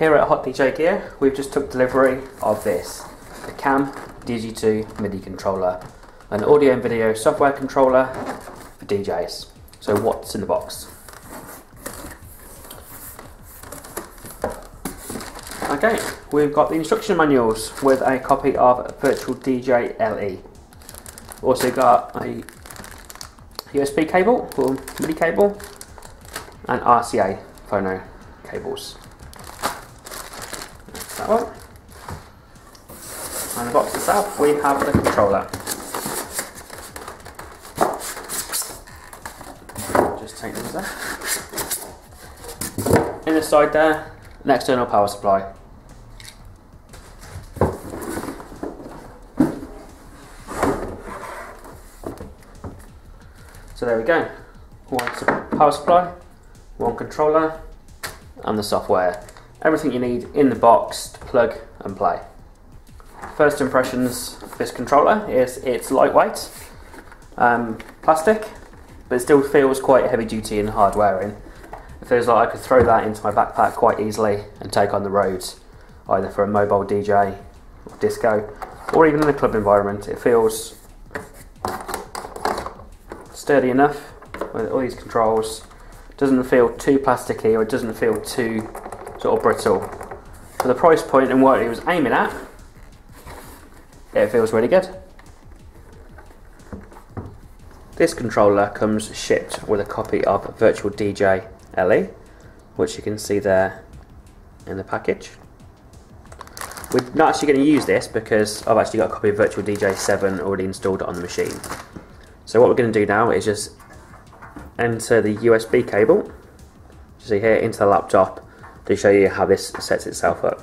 Here at Hot DJ Gear, we've just took delivery of this, the Kams Digitwo MIDI controller, an audio and video software controller for DJs. So what's in the box? Okay, we've got the instruction manuals with a copy of Virtual DJ LE. Also got a USB cable or MIDI cable and RCA phono cables. That's that one. And the box itself, we have the controller. Just take these there. In the side there, an external power supply. So there we go. One power supply, one controller, and the software. Everything you need in the box to plug and play. First impressions of this controller is it's lightweight, plastic, but it still feels quite heavy duty and hard wearing. It feels like I could throw that into my backpack quite easily and take on the roads, either for a mobile DJ or disco, or even in a club environment. It feels sturdy enough with all these controls. Doesn't feel too plasticky, or it doesn't feel too sort of brittle. For the price point and what it was aiming at, it feels really good. This controller comes shipped with a copy of Virtual DJ LE, which you can see there in the package. We're not actually going to use this because I've actually got a copy of Virtual DJ 7 already installed on the machine. So what we're going to do now is just enter the USB cable, you see here, into the laptop to show you how this sets itself up.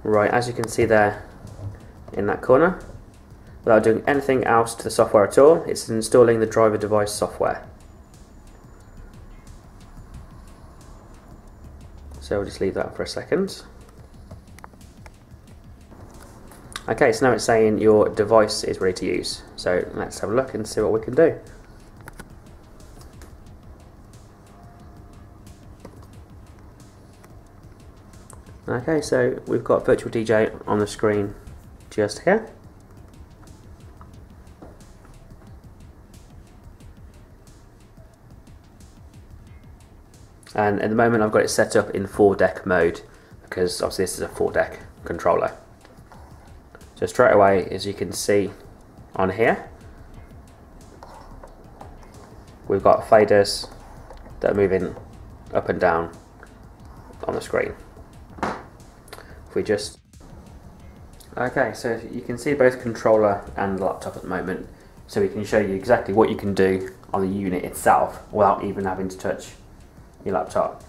Right, as you can see there in that corner, without doing anything else to the software at all, it's installing the driver device software. So we'll just leave that for a second. Okay, so now it's saying your device is ready to use. So let's have a look and see what we can do. Okay, so we've got Virtual DJ on the screen just here. And at the moment I've got it set up in 4-deck mode because obviously this is a 4-deck controller. So straight away, as you can see on here, we've got faders that are moving up and down on the screen. If we just... Okay, so you can see both controller and laptop at the moment, so we can show you exactly what you can do on the unit itself without even having to touch your laptop.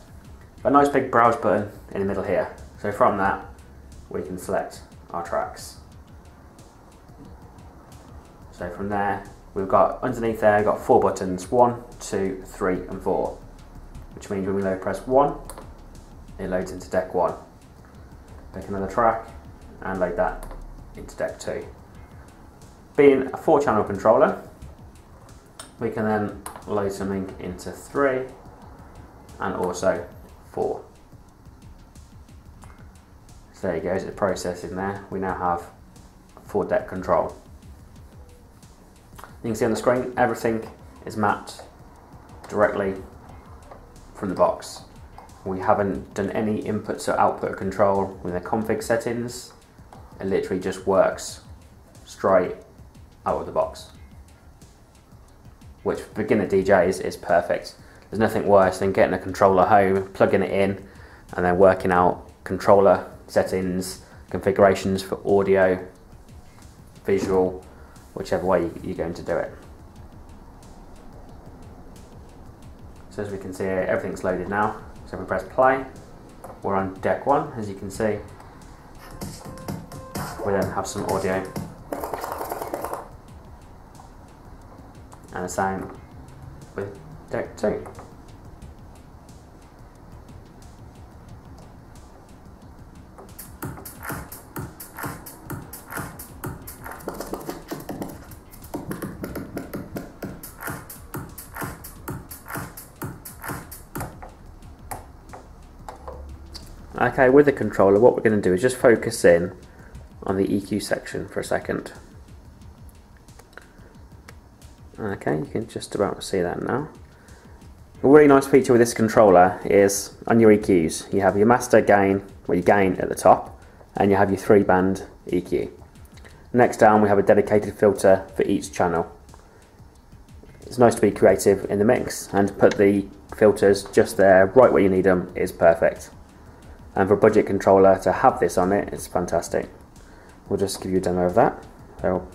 A nice big browse button in the middle here, so from that we can select our tracks. So from there, we've got underneath there, we've got 4 buttons, 1, 2, 3 and 4, which means when we load press 1, it loads into deck 1. Pick another track and load that into deck 2. Being a 4-channel controller, we can then load something into 3 and also 4. So there you go, it's processing there. We now have 4-deck control. You can see on the screen, everything is mapped directly from the box. We haven't done any inputs or output control with the config settings. It literally just works straight out of the box, which for beginner DJs is perfect. There's nothing worse than getting a controller home, plugging it in, and then working out controller settings, configurations for audio, visual, whichever way you're going to do it. So as we can see here, everything's loaded now. So if we press play, we're on deck 1, as you can see. We then have some audio and the same with deck 2. Okay, with the controller, what we're going to do is just focus in on the EQ section for a second. Okay, you can just about see that now. A really nice feature with this controller is on your EQs, you have your master gain, well, your gain at the top, and you have your 3-band EQ. Next down, we have a dedicated filter for each channel. It's nice to be creative in the mix and put the filters just there, right where you need them, is perfect. And for a budget controller to have this on it, it's fantastic. We'll just give you a demo of that. So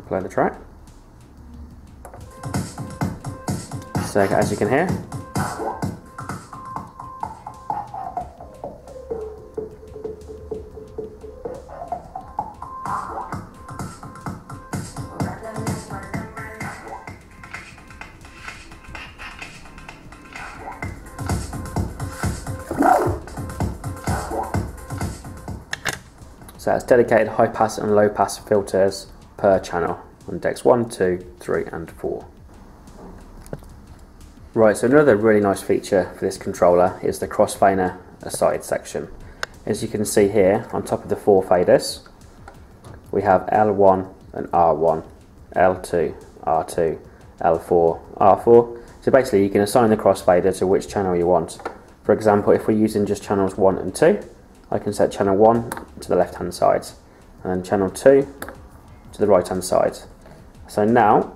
play the track. So as you can hear, so it's dedicated high pass and low pass filters per channel on decks 1, 2, 3 and 4. Right, so another really nice feature for this controller is the crossfader aside section. As you can see here, on top of the 4 faders, we have L1 and R1, L2, R2, L4, R4. So basically you can assign the crossfader to which channel you want. For example, if we're using just channels 1 and 2, I can set channel 1 to the left hand side and channel 2 to the right hand side. So now,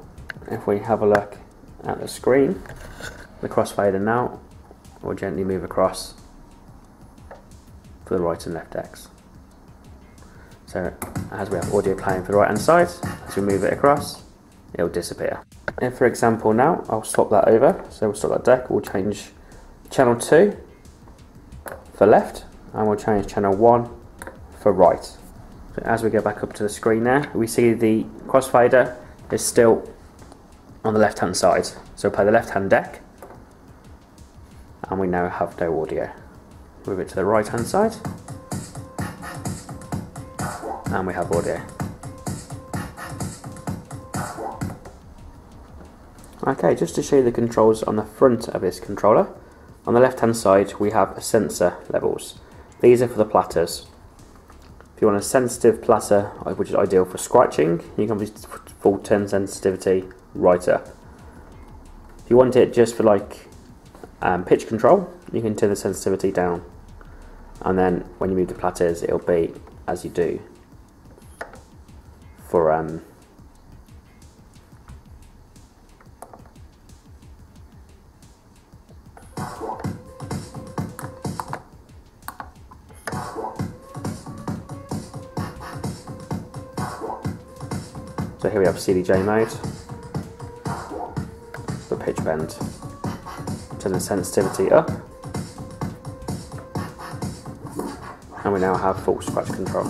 if we have a look at the screen, the crossfader now will gently move across for the right and left decks. So as we have audio playing for the right hand side, as we move it across, it will disappear. If for example now, I'll swap that over, so we'll swap that deck, we'll change channel 2 for left, and we'll change channel 1 for right. So as we go back up to the screen there, we see the crossfader is still on the left hand side. So play the left hand deck, and we now have no audio. Move it to the right hand side, and we have audio. Okay, just to show you the controls on the front of this controller, on the left hand side we have sensor levels. These are for the platters. If you want a sensitive platter, which is ideal for scratching, you can use full 10 sensitivity right up. If you want it just for like pitch control, you can turn the sensitivity down, and then when you move the platters it'll be as you do for so here we have CDJ mode, the pitch bend, turn the sensitivity up, and we now have full scratch control.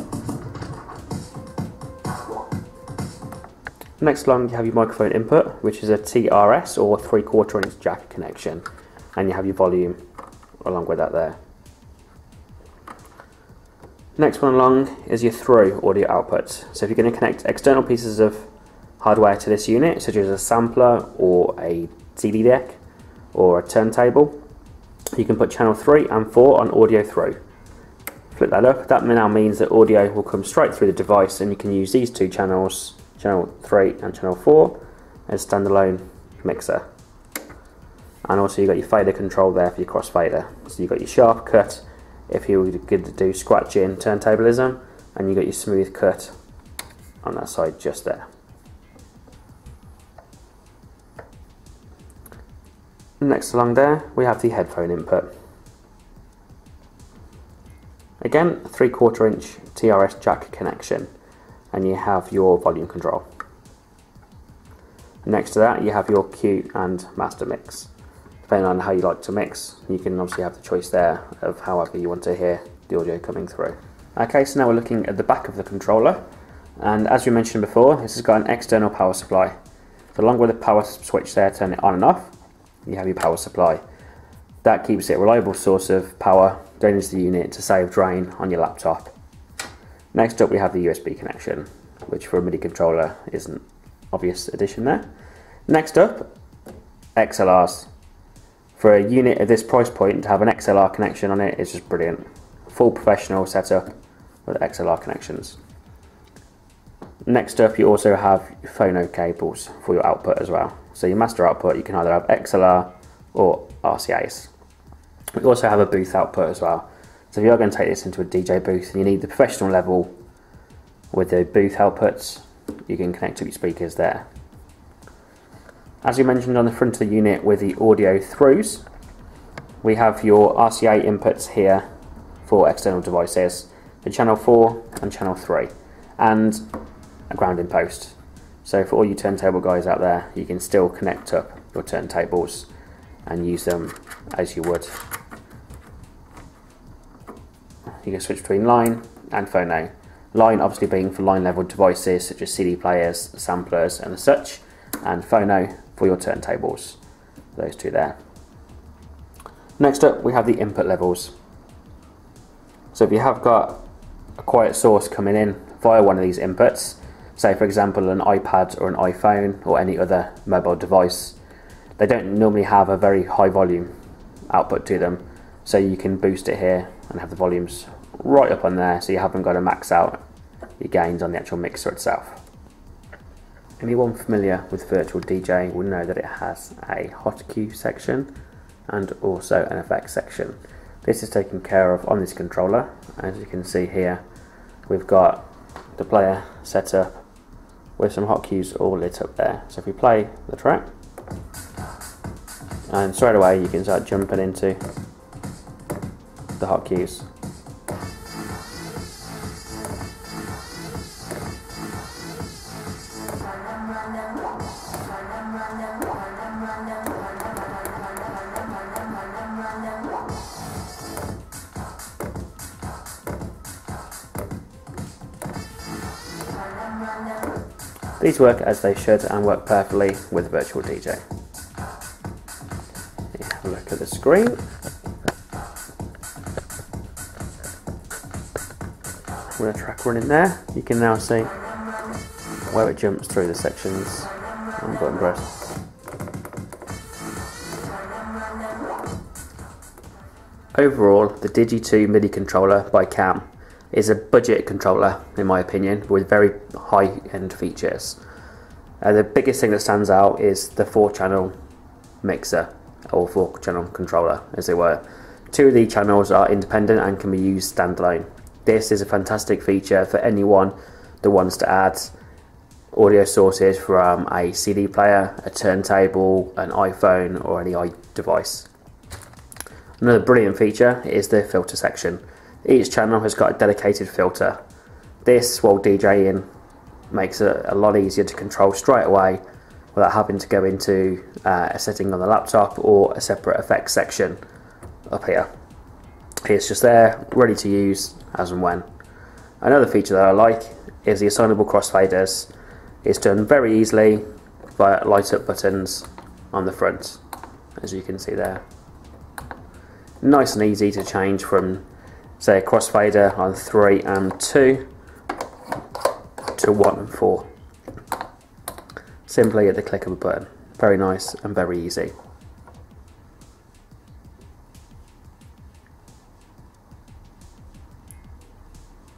Next along you have your microphone input, which is a TRS or 3/4 inch jack connection, and you have your volume along with that there. Next one along is your through audio output. So if you're going to connect external pieces of hardware to this unit, such as a sampler or a CD deck or a turntable, you can put channel 3 and 4 on audio through. Flip that up, that now means that audio will come straight through the device, and you can use these 2 channels, channel 3 and channel 4, as standalone mixer. And also you've got your fader control there for your crossfader. So you've got your sharp cut if you were good to do scratching turntablism, and you got your smooth cut on that side just there. Next along there we have the headphone input. Again, a 3/4 inch TRS jack connection, and you have your volume control. Next to that you have your cue and master mix. Depending on how you like to mix, you can obviously have the choice there of however you want to hear the audio coming through. Okay, so now we're looking at the back of the controller, and as we mentioned before, this has got an external power supply. So along with the power switch there, turn it on and off, you have your power supply. That keeps it a reliable source of power going into the unit to save drain on your laptop. Next up we have the USB connection, which for a MIDI controller is an obvious addition there. Next up, XLRs. For a unit of this price point, to have an XLR connection on it is just brilliant. Full professional setup with XLR connections. Next up, you also have phono cables for your output as well. So your master output, you can either have XLR or RCAs. We also have a booth output as well. So if you are going to take this into a DJ booth and you need the professional level with the booth outputs, you can connect to your speakers there. As we mentioned on the front of the unit with the audio throughs, we have your RCA inputs here for external devices, the channel 4 and channel 3, and a grounding post. So for all you turntable guys out there, you can still connect up your turntables and use them as you would. You can switch between line and phono. Line obviously being for line level devices such as CD players, samplers and such, and phono for your turntables. Those two there. Next up, we have the input levels. So if you have got a quiet source coming in via one of these inputs, say for example an iPad or an iPhone or any other mobile device, they don't normally have a very high volume output to them, so you can boost it here and have the volumes right up on there, so you haven't got to max out your gains on the actual mixer itself. Anyone familiar with Virtual DJ will know that it has a hotkey section and also an effects section. This is taken care of on this controller. As you can see here, we've got the player set up with some hotkeys all lit up there. So if we play the track, and straight away you can start jumping into the hotkeys. These work as they should and work perfectly with Virtual DJ. Have a look at the screen. With a track running there, you can now see where it jumps through the sections and button press. Overall, the Digitwo MIDI controller by Kams is a budget controller, in my opinion, with very high-end features. The biggest thing that stands out is the 4-channel mixer, or 4-channel controller, as it were. 2 of the channels are independent and can be used standalone. This is a fantastic feature for anyone that wants to add audio sources from a CD player, a turntable, an iPhone, or any device. Another brilliant feature is the filter section. Each channel has got a dedicated filter. This, while DJing, makes it a lot easier to control straight away without having to go into a setting on the laptop or a separate effects section up here. It's just there, ready to use as and when. Another feature that I like is the assignable crossfaders. It's done very easily via light up buttons on the front, as you can see there. Nice and easy to change from, say, a crossfader on 3 and 2 to 1 and 4. Simply at the click of a button. Very nice and very easy.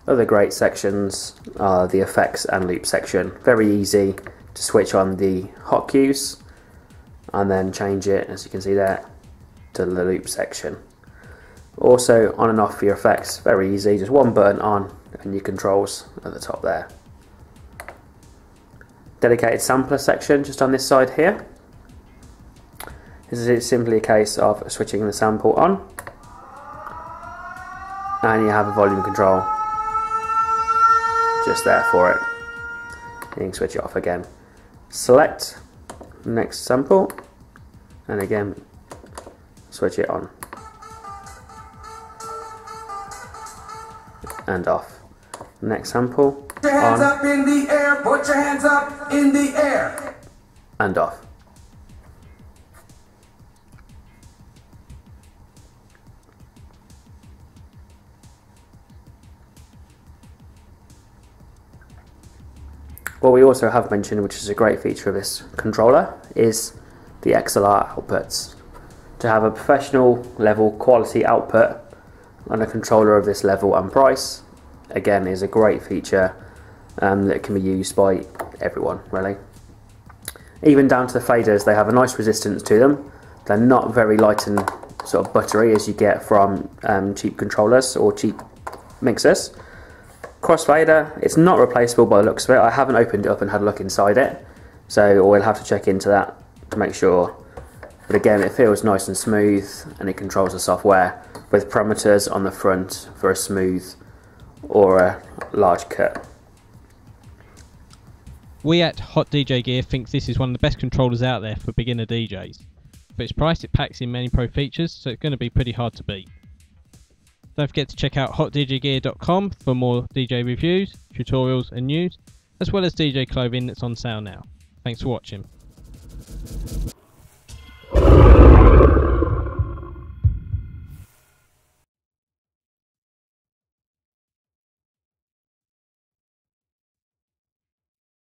Other great sections are the effects and loop section. Very easy to switch on the hot cues and then change it, as you can see there, to the loop section. Also on and off for your effects, very easy, just one button on and your controls at the top there. Dedicated sampler section just on this side here. This is simply a case of switching the sample on and you have a volume control just there for it. You can switch it off again. Select next sample and again switch it on and off. Next sample, put your hands up in the air, put your hands up in the air, and off. What we also have mentioned, which is a great feature of this controller, is the XLR outputs. To have a professional level quality output on a controller of this level and price, again, is a great feature that can be used by everyone really. Even down to the faders, they have a nice resistance to them. They're not very light and sort of buttery as you get from cheap controllers or cheap mixers. Crossfader, it's not replaceable by the looks of it. I haven't opened it up and had a look inside it, so we'll have to check into that to make sure. But again, it feels nice and smooth, and it controls the software with parameters on the front for a smooth or a large cut. We at Hot DJ Gear think this is one of the best controllers out there for beginner DJs. For its price, it packs in many pro features, so it's going to be pretty hard to beat. Don't forget to check out hotdjgear.com for more DJ reviews, tutorials and news, as well as DJ clothing that's on sale now. Thanks for watching.